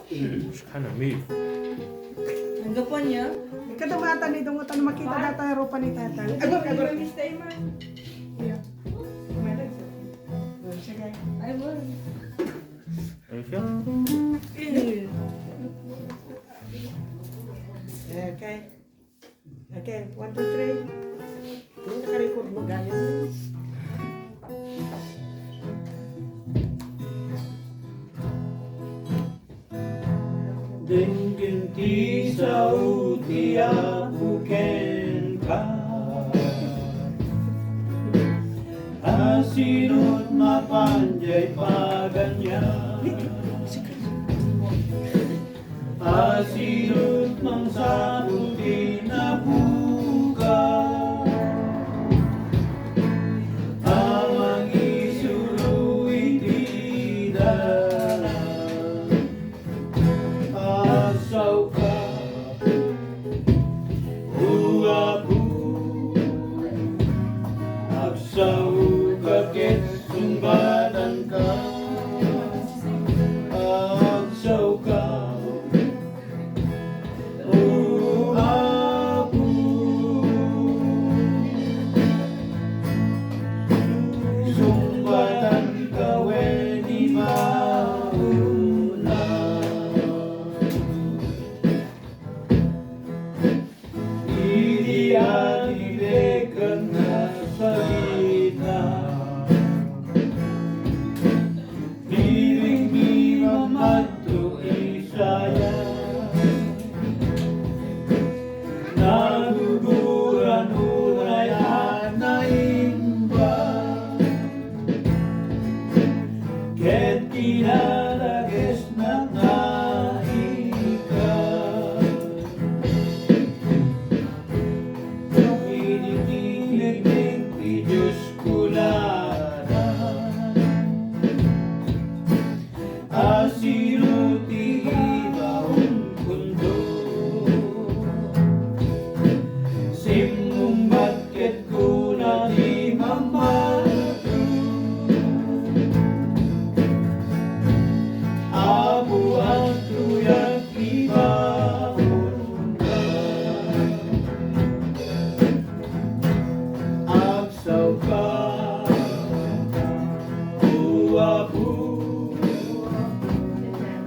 It's kind of meat. Ang gapon niya. Kadamatan ni dungo tan makita data rupa ni tatay. Agor. Yeah. Sige. Ay, wala. Are you sure? Okay. Okay, 1, 2, 3. Ini naka-record mo ganyan. Dengkin kisau tiap buken ka Asinut mapanjay paganya Asinut mangsabuti na buka Amang isuluy tidak Asaw ka, uwapu Agsaw ka ket sumbatan ka Agsaw ka, uwapu Sumbatan ka weni mauna Idiadilegan na salita Piling mi mamadto isaya Naguguran urayan na imba Ket kinalages na naika Initingnig ni Diyos kulada Asinuti ibang kundo Simong bakit ko na di mamadu Abu ang tuyang ibang ka Agsaw ka, uwapu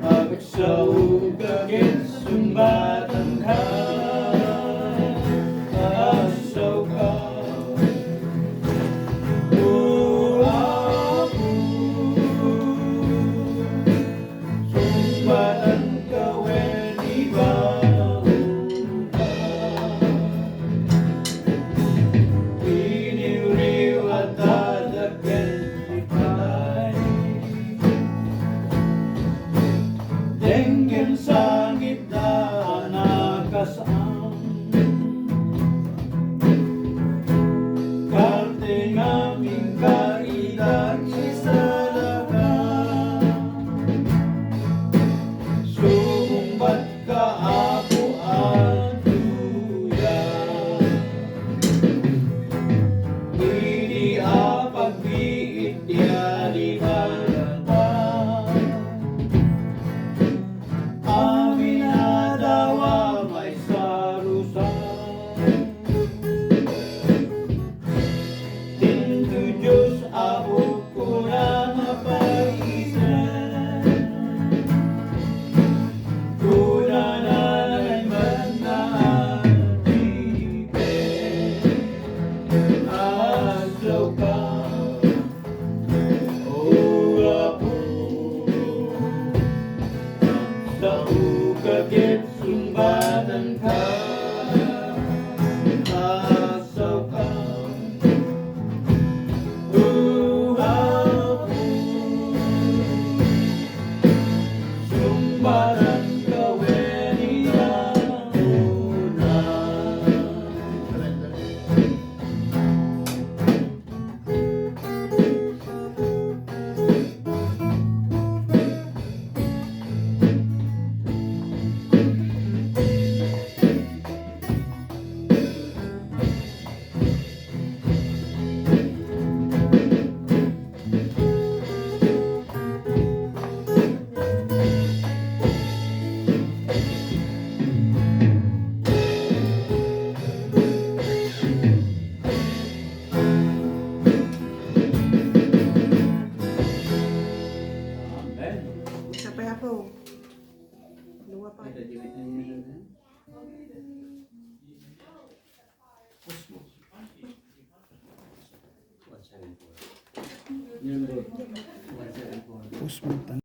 Agsaw ka ket sumbatan ka Agsaw ka, uwapu Sumbatan ka weni bauna Piniriw at dadagan ipay Denggen sangit na ako. Dua pa. Ada jimit niya na. Yan bro. 174.